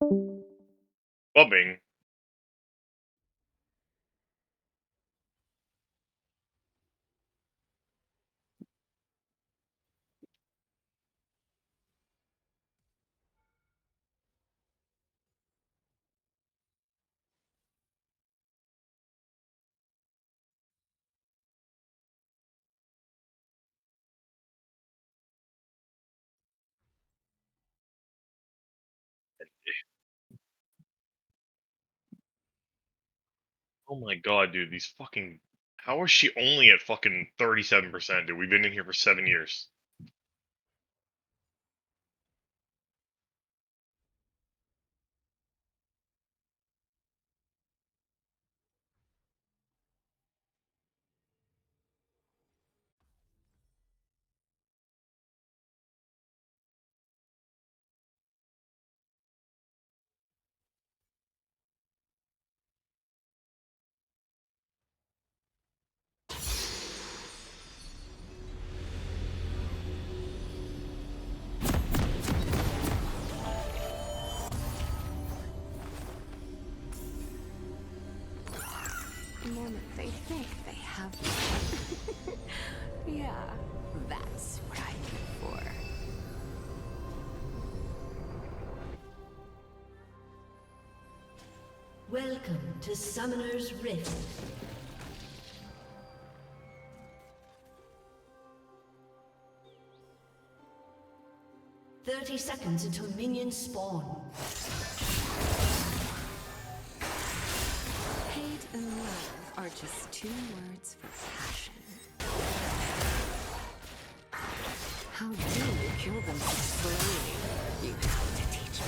Clubbing. Oh my god, dude, these fucking how is she only at fucking 37%, dude? We've been in here for 7 years. The moment they think they have me. Yeah, that's what I'm here for. Welcome to Summoner's Rift. "30 seconds until minions spawn." Hate and love are just two words for passion. How do you kill them so slowly? You have to teach me.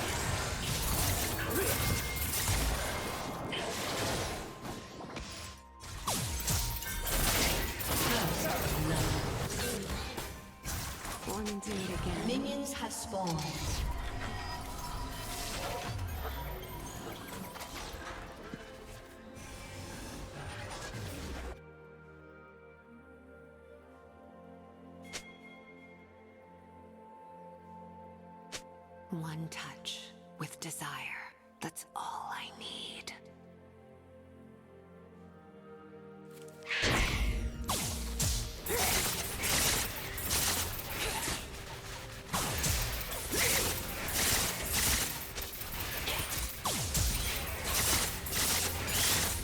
Wanna do it again? Minions have spawned. One touch with desire. That's all I need.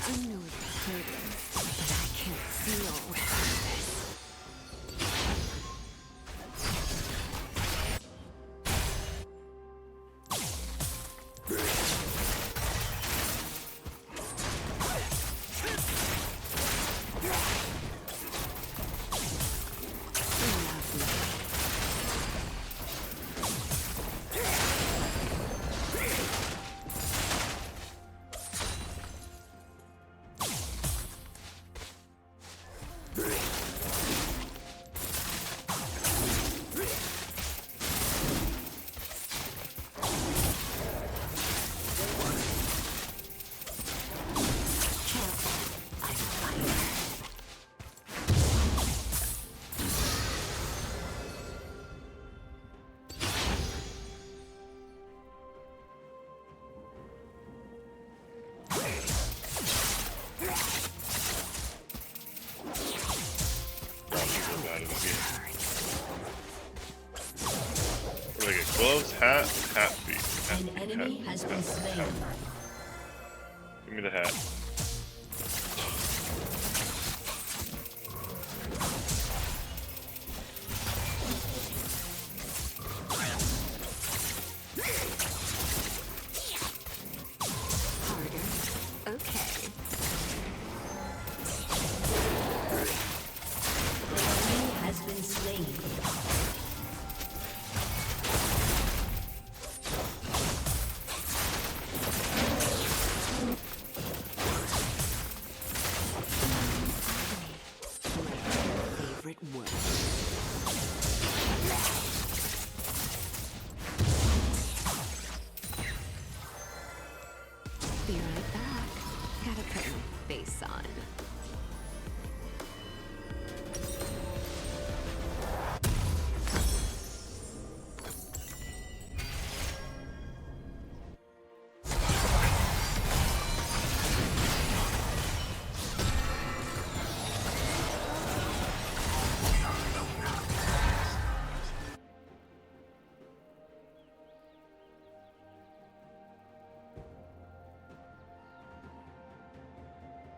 I know it's hurting, but I can't feel without this. Gloves, hat, hat feet. Hat An feet, enemy hat has feet, been hat feet, slain. hat feet. Give me the hat. Harder. Okay. Enemy has been slain. Favorite word. Be right back. Gotta put my face on.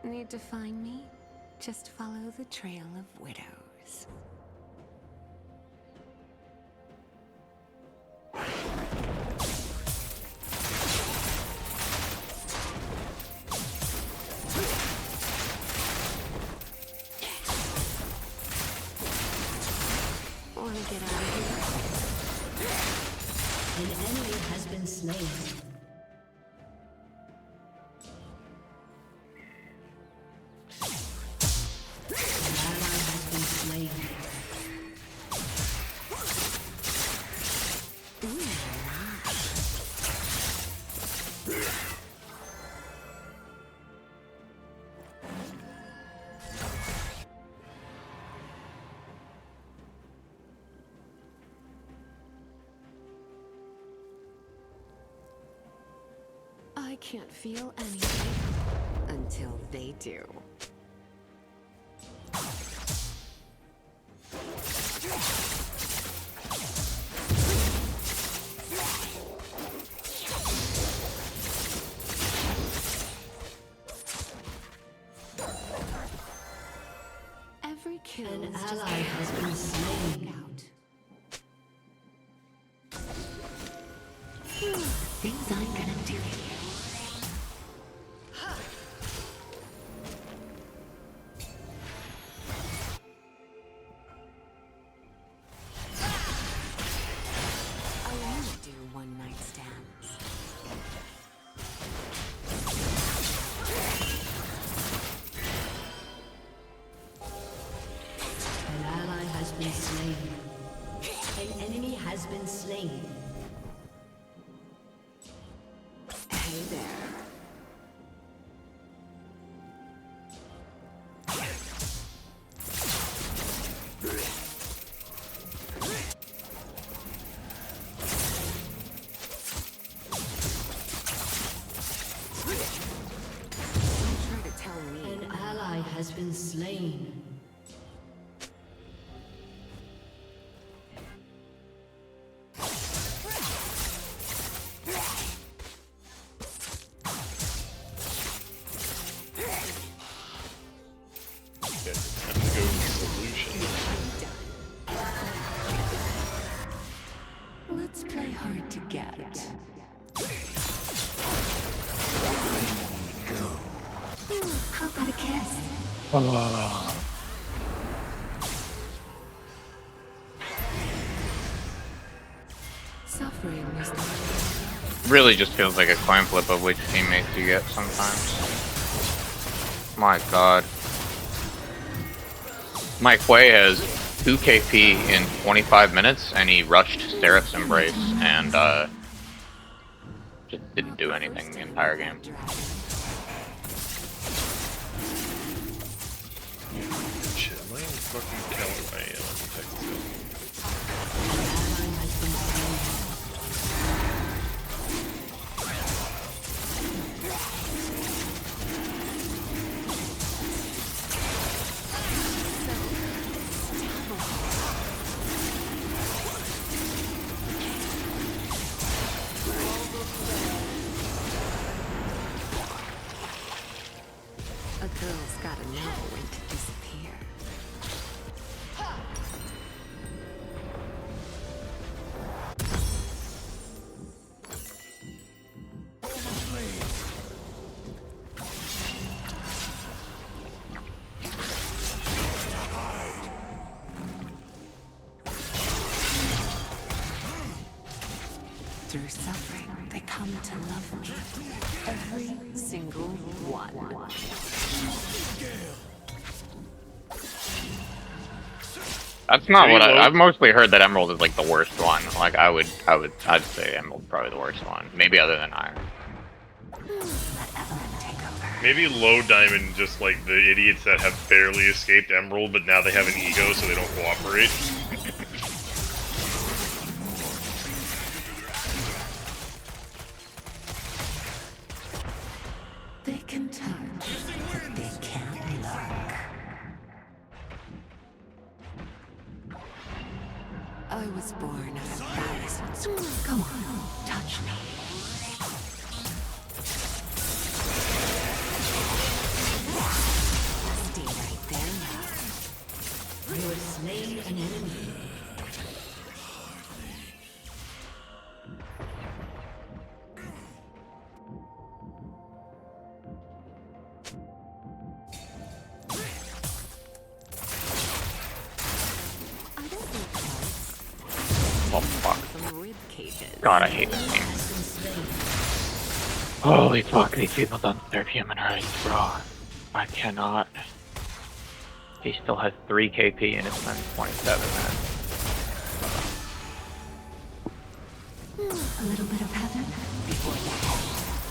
Need to find me? Just follow the trail of widows. Wanna get out of here? An enemy has been slain. I can't feel anything until they do. Every kill An is just ally has been slain. out. Things I'm gonna do here. I only do one-night stands. An ally has been slain. An enemy has been slain. Hey there. Don't try to tell me. An ally has been slain. Okay, time to go solution. Let's play hard to get. How about a kiss? Suffering is the Really just feels like a coin flip of which teammates you get sometimes. My god. Mike Way has 2 KP in 25 minutes and he rushed Seraph's Embrace and just didn't do anything the entire game. Shit, am I in fucking counter? I am. Technically. An ally has been slain. A girl's gotta know when to disappear. Through suffering, they come to love me. Every single one. That's not Maybe what low- I've mostly heard that Emerald is like the worst one. Like I'd say Emerald's probably the worst one. Maybe other than Iron. Maybe low diamond, just like the idiots that have barely escaped Emerald, but now they have an ego, so they don't cooperate. They can touch, but they can't look. I was born out of thousands. Come on, touch me. Oh fuck. Some rib cages. God, I hate this game. Holy fuck, these people don't deserve human rights, bro. I cannot. He still has 3 KP and it's been 27 minutes. A little bit of heaven.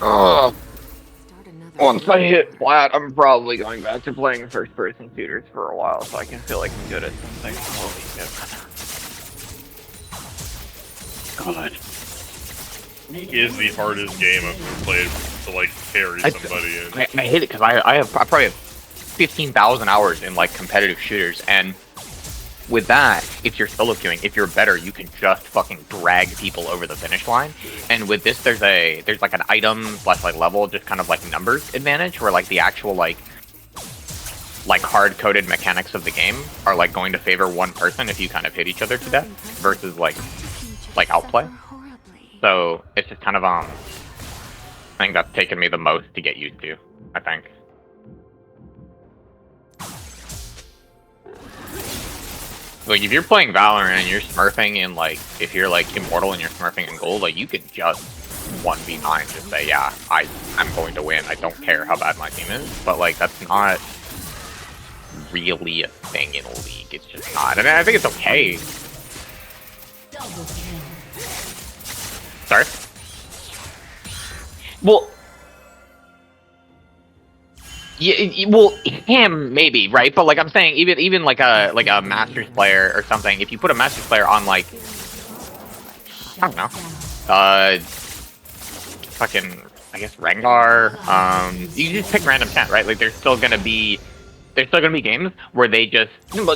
Oh, Start another. once I hit flat, I'm probably going back to playing first-person shooters for a while, so I can feel like I'm good at something. Holy shit. God. Is the hardest game I've ever played to like carry somebody in. I hate it because I probably have 15,000 hours in like competitive shooters, and with that, if you're solo queuing, if you're better, you can just fucking drag people over the finish line. And with this, there's like an item / like level, just kind of like numbers advantage, where like the actual like hard-coded mechanics of the game are like going to favor one person if you kind of hit each other to death versus like outplay. So it's just kind of I think that's taken me the most to get used to, I think. Like, if you're playing Valorant and you're smurfing in, like, if you're, like, Immortal and you're smurfing in gold, like, you could just 1v9 just say, yeah, I'm going to win. I don't care how bad my team is. But, like, that's not really a thing in a league. It's just not. I mean, I think it's okay. Double kill. Sorry? Well... Yeah, well, him maybe, right? But like I'm saying, even like a Masters player or something. If you put a Masters player on like, I don't know, fucking, I guess Rengar. You just pick random chat, right? Like there's still gonna be games where they just, well,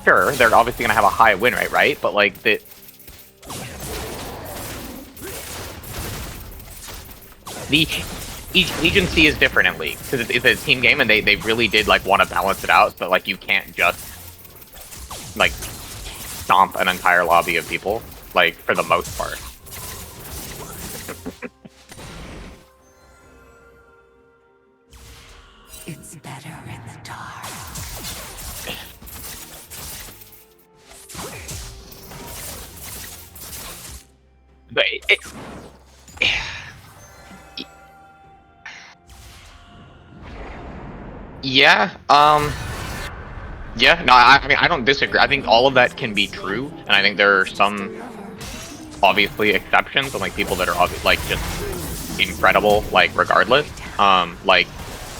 sure, they're obviously gonna have a high win rate, right? But like the. Each agency is different in League, because it's a team game, and they really did, like, want to balance it out, so, like, you can't just, like, stomp an entire lobby of people, like, for the most part. It's better in the dark. But yeah, yeah, no, I mean, I don't disagree. I think all of that can be true, and I think there are some, obviously, exceptions, and, like, people that are, like, just incredible, like, regardless. Like,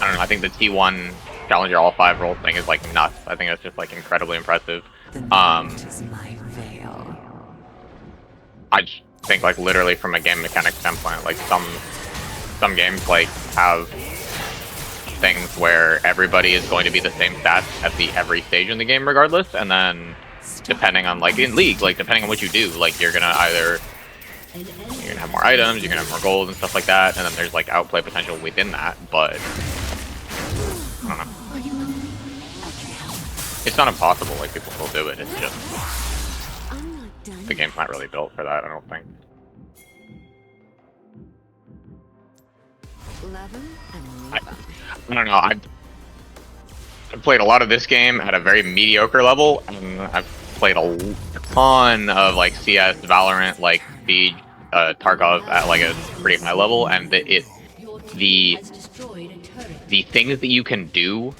I don't know, I think the T1 Challenger All 5 role thing is, like, nuts. I think that's just, like, incredibly impressive. The night is my veil. I just think, like, literally from a game mechanics standpoint, like, some games, like, have things where everybody is going to be the same stats at every stage in the game regardless, and then depending on, like, in League, like, depending on what you do, like, you're gonna either, you're gonna have more items, you're gonna have more gold and stuff like that, and then there's, like, outplay potential within that, but I don't know. It's not impossible, like, people still do it, it's just the game's not really built for that, I don't think. 11 and I don't know, I've played a lot of this game at a very mediocre level, and I've played a ton of, like, CS, Valorant, like, Siege, Tarkov at, like, a pretty high level, and the things that you can do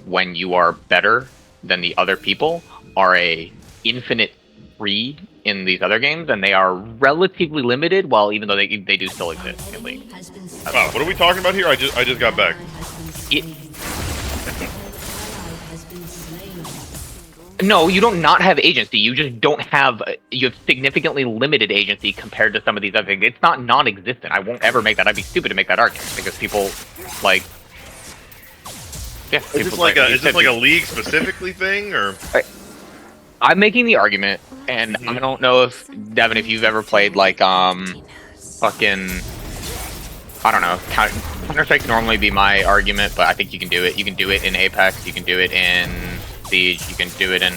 when you are better than the other people are a infinite free in these other games, and they are relatively limited, while even though they do still exist in League. Wow, what are we talking about here? I just got back. No, you don't not have agency. You just don't have. You have significantly limited agency compared to some of these other things. It's not non-existent. I won't ever make that. I'd be stupid to make that argument because people like. Yeah, Is this like a league specifically thing, or? I'm making the argument, and I don't know if Devin, if you've ever played like fucking. I don't know. Counter-Strike normally be my argument, but I think you can do it. You can do it in Apex. You can do it in Siege. You can do it in.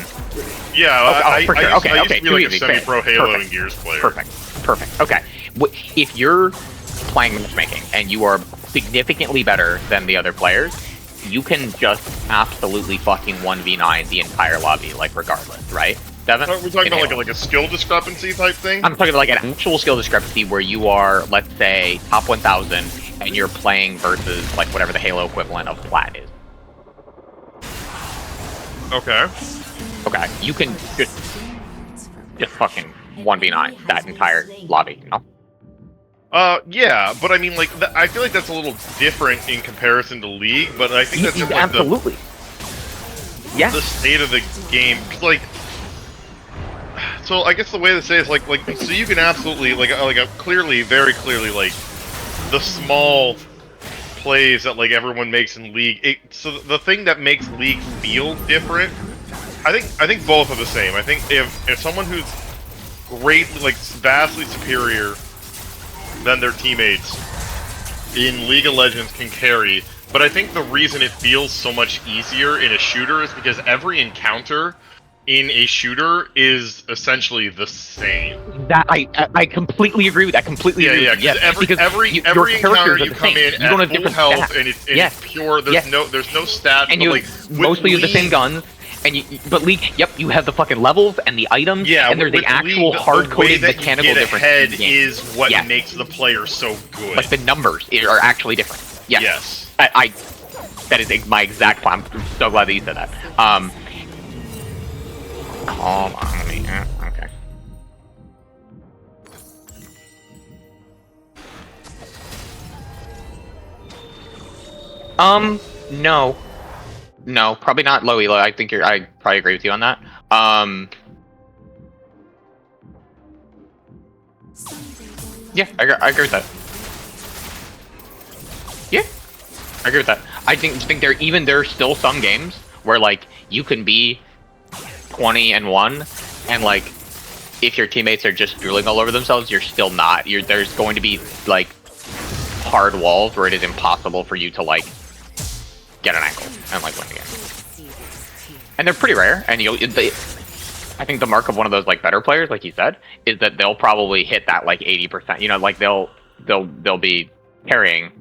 Yeah, I used to be like a semi-pro Halo and Gears player. Perfect. Okay, if you're playing matchmaking and you are significantly better than the other players, you can just absolutely fucking 1v9 the entire lobby, like regardless, right? Devin. We're talking in about Halo. like a skill discrepancy type thing. I'm talking about like an actual skill discrepancy where you are, let's say, top 1,000, and you're playing versus like whatever the Halo equivalent of plat is. Okay. Okay, you can just fucking 1v9 that entire lobby, you know? Yeah, but I mean, like, I feel like that's a little different in comparison to League, but I think that's just like Absolutely. Yeah. the state of the game. 'Cause, like, so I guess the way to say it is like, so you can absolutely like a clearly, very clearly, like the small plays that like everyone makes in League. So the thing that makes League feel different, I think both are the same. I think if someone who's greatly, like, vastly superior than their teammates in League of Legends can carry, but I think the reason it feels so much easier in a shooter is because every encounter in a shooter is essentially the same. That I completely agree with that. Completely agree with you. Yes, because every your encounter characters are you the come same. in You don't at have full different health stats. and it's pure. There's no stats. And but you like mostly use the same guns. And but League, yep, you have the fucking levels and the items. Yeah, and there's the actual hard-coded mechanical difference. Head is what makes the player so good. Like the numbers are actually different. Yes. Yes. I that is my exact point. I'm so glad that you said that. Calm on, let me. Okay. No. No, probably not low elo. I probably agree with you on that. Yeah, I agree with that. Yeah, I agree with that. I think there's still some games where like you can be 20-1 and like if your teammates are just drooling all over themselves, you're still not. There's going to be like hard walls where it is impossible for you to like get an ankle and like win the game. And they're pretty rare. And I think the mark of one of those like better players, like you said, is that they'll probably hit that like 80%. You know, like they'll be carrying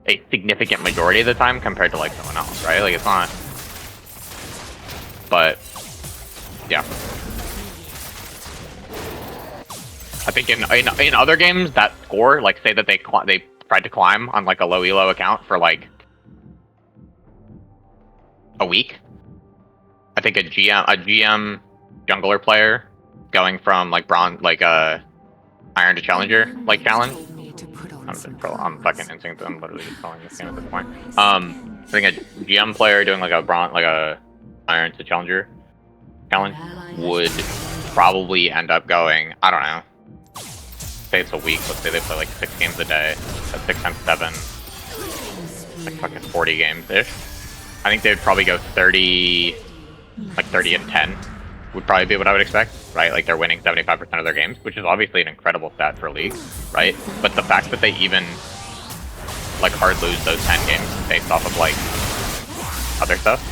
a significant majority of the time compared to like someone else, right? Like it's not. But yeah, I think in other games that score, like say that they tried to climb on like a low elo account for like a week. I think a GM jungler player going from like bronze, like iron to challenger, like challenge. I'm fucking instinct. I'm literally just calling this game at this point. I think a GM player doing like a iron to challenger challenge would probably end up going, I don't know, say it's a week. Let's say they play like 6 games a day. That's 6 times 7, like fucking 40 games ish. I think they'd probably go 30, like 30-10 would probably be what I would expect, right? Like they're winning 75% of their games, which is obviously an incredible stat for a league, right? But the fact that they even like hard lose those 10 games based off of like other stuff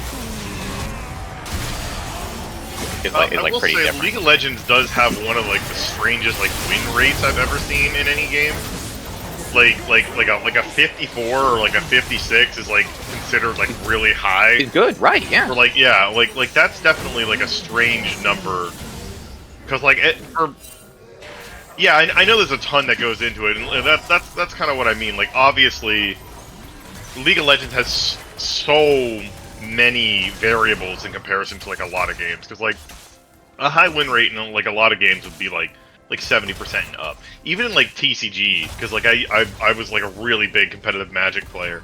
is like pretty say, different. League of Legends does have one of like the strangest like win rates I've ever seen in any game. Like a 54 or like a 56 is like considered like really high. It's good, right? Yeah. Or like like that's definitely like a strange number. Cause like I know there's a ton that goes into it, and that's kind of what I mean. Like obviously, League of Legends has so many variables in comparison to like a lot of games. Cause like a high win rate in like a lot of games would be like 70% and up. Even in like TCG, because like I was like a really big competitive Magic player.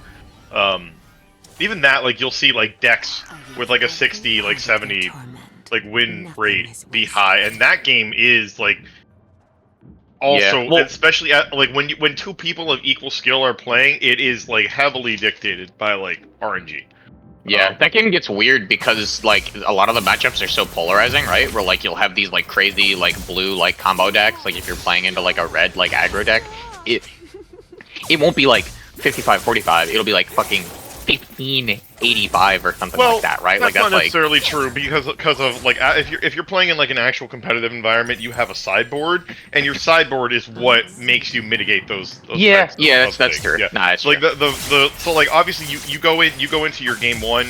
Even that, like you'll see like decks with like a 60, like 70, like win rate be high, and that game is like also, yeah. Well, especially at, like when two people of equal skill are playing, it is like heavily dictated by like RNG. Yeah, that game gets weird because like a lot of the matchups are so polarizing, right? Where like you'll have these like crazy like blue like combo decks. Like if you're playing into like a red like aggro deck, it won't be like 55-45. It'll be like fucking 15-85 or something like that, right? That's like not that's necessarily true because of like if you're playing in like an actual competitive environment, you have a sideboard, and your sideboard is what makes you mitigate those yeah, that's true. Yeah. Nah, it's so like true. so like obviously you go into your game one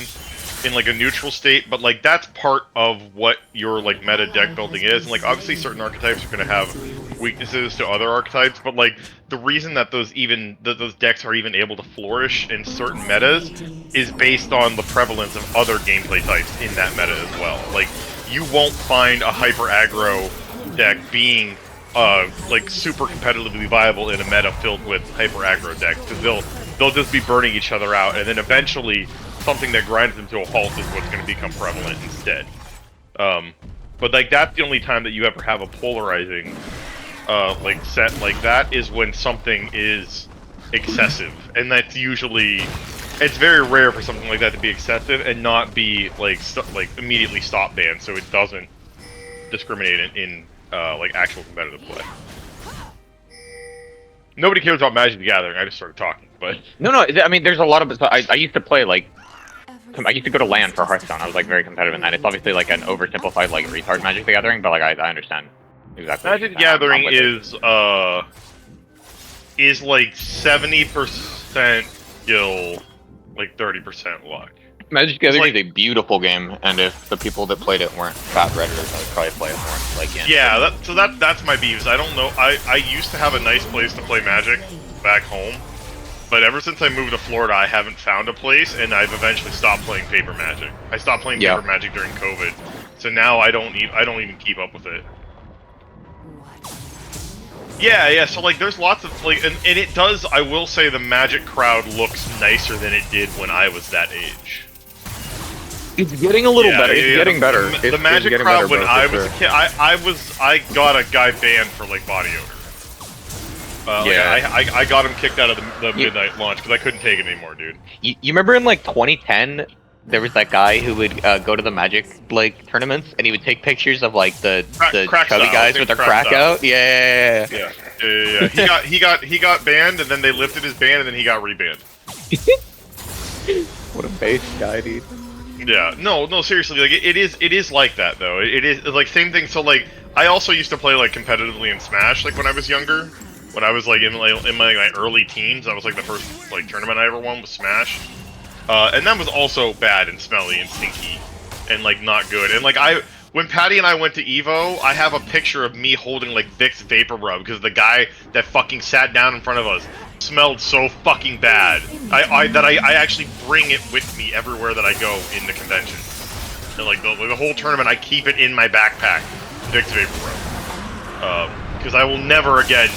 in like a neutral state, but like that's part of what your like meta deck building is. And like obviously certain archetypes are going to have weaknesses to other archetypes, but like the reason that those decks are even able to flourish in certain metas is based on the prevalence of other gameplay types in that meta as well. Like you won't find a hyper aggro deck being like super competitively viable in a meta filled with hyper aggro decks, because they'll just be burning each other out, and then eventually something that grinds them to a halt is what's going to become prevalent instead. But like that's the only time that you ever have a polarizing like set like that, is when something is excessive, and that's usually, it's very rare for something like that to be excessive and not be like immediately stop banned, so it doesn't discriminate in like actual competitive play. Nobody cares about Magic the Gathering. I just started talking, but No, I mean, there's a lot of. I used to play like. I used to go to LAN for Hearthstone. I was like very competitive in that. It's obviously like an oversimplified like retard Magic the Gathering, but like I understand exactly. Magic the Gathering is like 70% skill, like 30% luck. Magic the Gathering is a beautiful game, and if the people that played it weren't fat redditors, I would probably play it more. Like yeah, that's my beefs. I don't know. I used to have a nice place to play Magic back home, but ever since I moved to Florida, I haven't found a place, and I've eventually stopped playing paper Magic. I stopped playing paper Magic during COVID, so now I don't even keep up with it. Yeah, so like there's lots of like, and it does, I will say the Magic crowd looks nicer than it did when I was that age. It's getting a little better. It's getting better. The Magic crowd when I was a kid, I got a guy banned for like body odor. Like, I got him kicked out of the midnight launch because I couldn't take it anymore, dude. You remember in like 2010, there was that guy who would go to the Magic like tournaments, and he would take pictures of like the chubby guys with their crack out. Yeah. He got banned, and then they lifted his ban, and then he got rebanned. What a base guy, dude. Yeah, no, seriously, like it is like that though. It is like same thing. So like I also used to play like competitively in Smash, like when I was younger. When I was like in my early teens, that was like the first like tournament I ever won was Smash, and that was also bad and smelly and stinky, and like not good. And like when Patty and I went to Evo, I have a picture of me holding like Vicks Vapor Rub because the guy that fucking sat down in front of us smelled so fucking bad. I actually bring it with me everywhere that I go in the convention. And like the whole tournament, I keep it in my backpack, Vicks Vapor Rub, because I will never again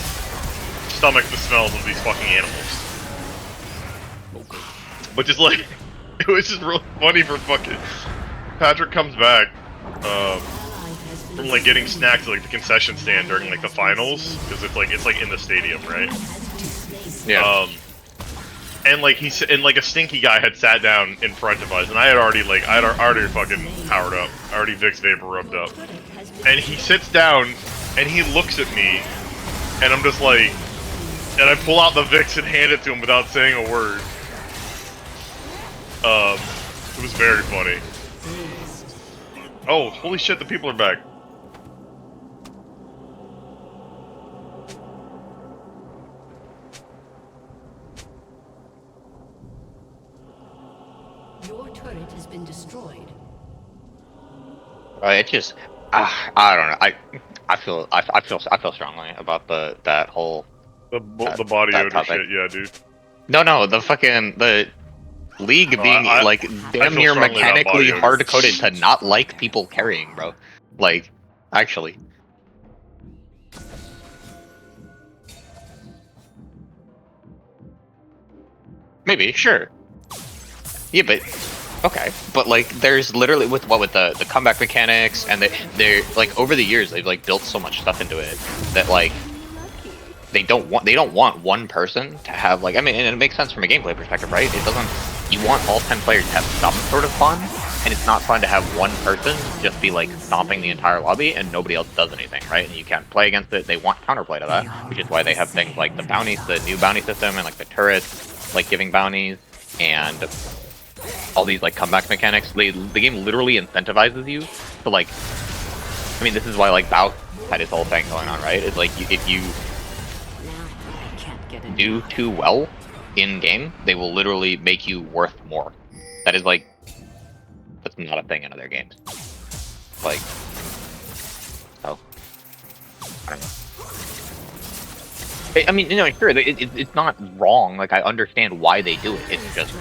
stomach the smells of these fucking animals. Which is like, it was just really funny for fucking Patrick comes back from like getting snacks at like the concession stand during like the finals, because it's like in the stadium, right? Yeah. And like and like a stinky guy had sat down in front of us, and I had already fucking powered up, I already Vicks Vapor rubbed up, and he sits down and he looks at me, and I'm just like, and I pull out the Vicks and hand it to him without saying a word. It was very funny. Oh, holy shit! The people are back. Your turret has been destroyed. It just, I don't know. I feel strongly about that whole The body odor topic. shit, yeah, dude. No, the league being like damn near mechanically hard coded to not like people carrying, bro. Like, actually. Maybe, sure. Yeah, but okay, but like, there's literally with the comeback mechanics, and they're like over the years they've like built so much stuff into it that like they don't want one person to have like, I mean, and it makes sense from a gameplay perspective, right? It doesn't. You want all 10 players to have some sort of fun, and it's not fun to have one person just be like stomping the entire lobby and nobody else does anything, right? And you can't play against it. They want counterplay to that, which is why they have things like the bounties, the new bounty system, and like the turrets, like giving bounties, and all these like comeback mechanics. The game literally incentivizes you to like, I mean, this is why like Bao had his whole thing going on, right? It's like if you do too well in game, they will literally make you worth more. That is like not a thing in other games. Like, oh, I don't know. I mean, you know, sure, it's not wrong. Like, I understand why they do it. It's just,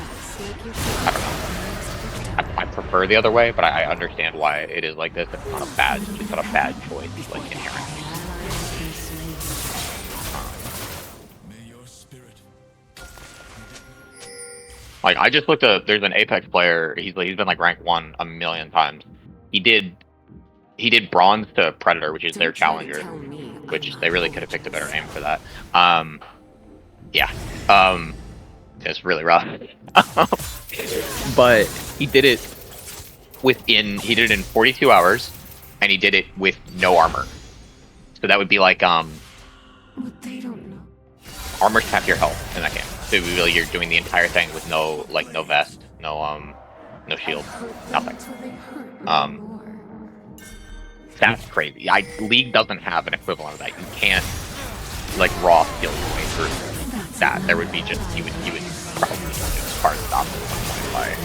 I don't know. I prefer the other way, but I understand why it is like this. It's not a bad, it's not a bad choice, like, inherently. Like, I just looked at, there's an Apex player, he's been like rank 1 a million times. He did bronze to Predator, which is their challenger, which they really could have picked a better name for that. Yeah. It's really rough. But he did it in 42 hours, and he did it with no armor. So that would be like, What they don't know. armor's half your health in that game. So really, you're doing the entire thing with no vest, no shield, nothing. That's crazy. League doesn't have an equivalent of that. You can't like raw skill your way through that. There would be just you would probably just hard stop at some point by.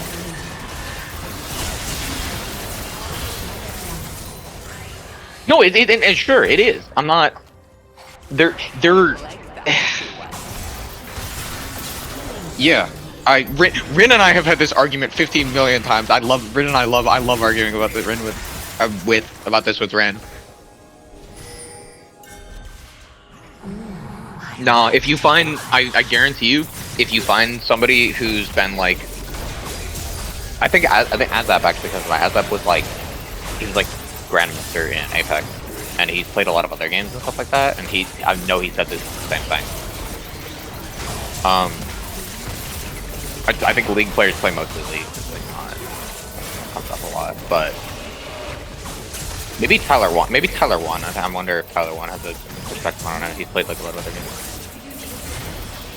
No, and sure it is. I'm not. They're. Yeah, Rin and I have had this argument 15 million times. I love arguing about this Rin about this with Rin. No, if you find, I guarantee you, if you find somebody who's been like, I think Azap actually, because Azap was like, he was like Grandmaster in Apex, and he's played a lot of other games and stuff like that, and I know he said this same thing. I think League players play mostly League, it's like not, comes up a lot, but maybe Tyler won. I wonder if Tyler won has a perspective on it. He's played like a lot of other games.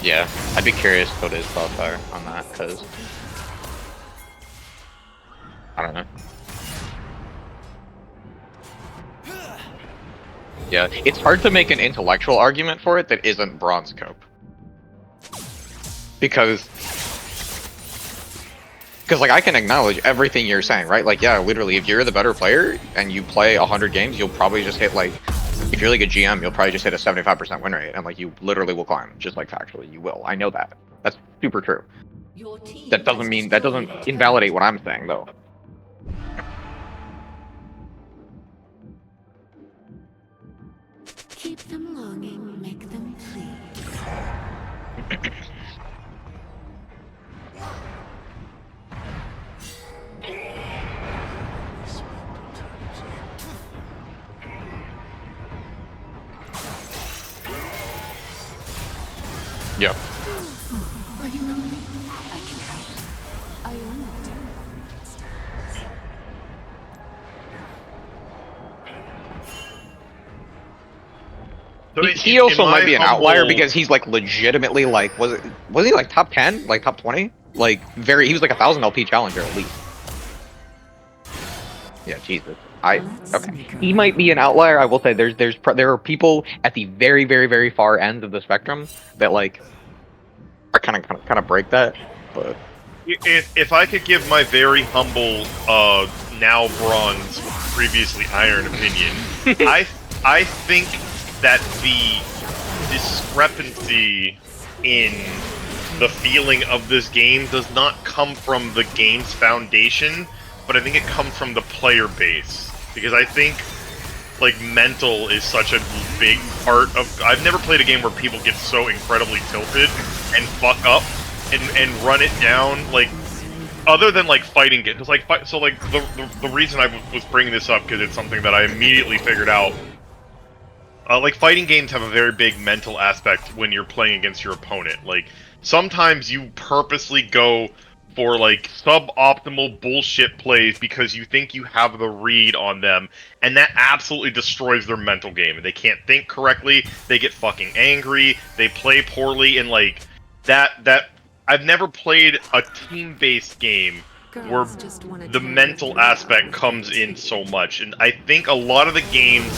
Yeah, I'd be curious what his thoughts are on that, because I don't know. Yeah, it's hard to make an intellectual argument for it that isn't bronze cope. Because like I can acknowledge everything you're saying, right? Like, yeah, literally, if you're the better player and you play 100 games, you'll probably just hit like, if you're like a GM, you'll probably just hit a 75% win rate, and like you literally will climb, just like factually, you will. I know that. That's super true. That doesn't invalidate what I'm saying, though. Keep them longing, make them plead. Yep. Are you lonely? I can help. I won't. So He also might be an outlier because he's like legitimately like, was he like top 10, like top 20, like he was like 1,000 LP challenger at least. Yeah, Jesus. Okay. He might be an outlier. I will say there are people at the very, very, very far ends of the spectrum that like are kind of break that. But if I could give my very humble now bronze, previously iron opinion, I think that the discrepancy in the feeling of this game does not come from the game's foundation, but I think it comes from the player base. Because I think, like, mental is such a big part of... I've never played a game where people get so incredibly tilted and fuck up and run it down, like, other than, like, fighting it. Because, like, so, like, the reason I was bringing this up, because it's something that I immediately figured out. Like, fighting games have a very big mental aspect when you're playing against your opponent. Like, sometimes you purposely go for, like, suboptimal bullshit plays because you think you have the read on them, and that absolutely destroys their mental game. And they can't think correctly, they get fucking angry, they play poorly, and, like, that I've never played a team-based game where the mental aspect comes in so much. And I think a lot of the games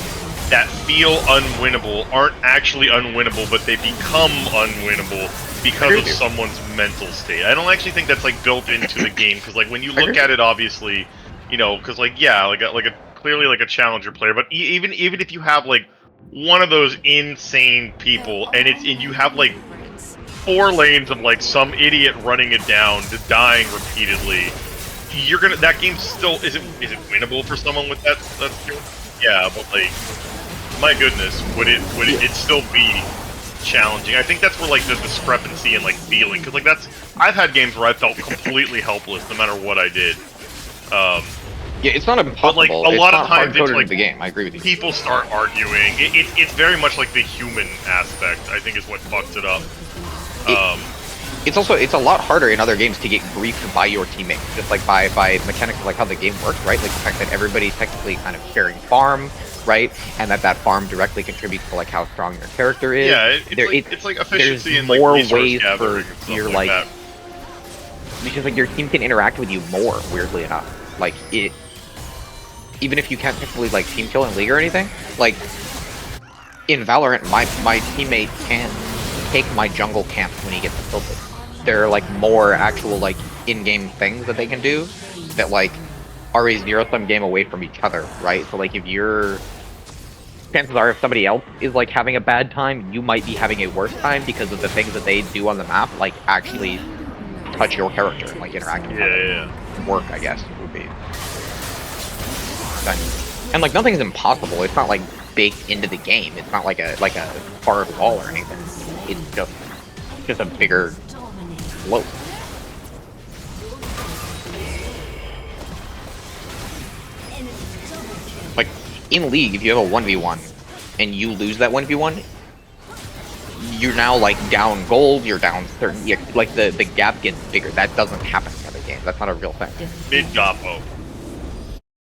that feel unwinnable aren't actually unwinnable, but they become unwinnable because of someone's mental state. I don't actually think that's, like, built into the game, because, like, when you look at it, obviously, you know, because like yeah, like a clearly like a challenger player, but even if you have like one of those insane people, and you have like 4 lanes of like some idiot running it down, dying repeatedly, you're gonna that game still is it winnable for someone with that skill? Yeah, but like my goodness, would it still be challenging? I think that's where like the discrepancy in like feeling, because like I've had games where I felt completely helpless no matter what I did. Yeah, it's not impossible. But like a lot of times, it's like the game. I agree with you. people start arguing. It's very much like the human aspect, I think, is what fucks it up. It's a lot harder in other games to get griefed by your teammates, just like by mechanics of like how the game works, right? Like the fact that everybody's technically kind of sharing farm, right? And that farm directly contributes to like how strong your character is. Yeah, it's like efficiency and like more resource ways gathering for and stuff your like that. because like your team can interact with you more, weirdly enough. Like even if you can't technically like team kill in League or anything, like in Valorant, my teammate can take my jungle camp when he gets tilted. There are like more actual like in-game things that they can do that like are a zero-sum game away from each other, right? So like chances are if somebody else is like having a bad time, you might be having a worse time because of the things that they do on the map, like actually touch your character and like interact with work, I guess would be. And like nothing's impossible. It's not like baked into the game. It's not like a hard wall or anything. It's just a bigger float. Like in League, if you have a 1v1 and you lose that 1v1, you're now like down gold. You're down certain. Like the gap gets bigger. That doesn't happen in other games. That's not a real thing. Mid Gapo.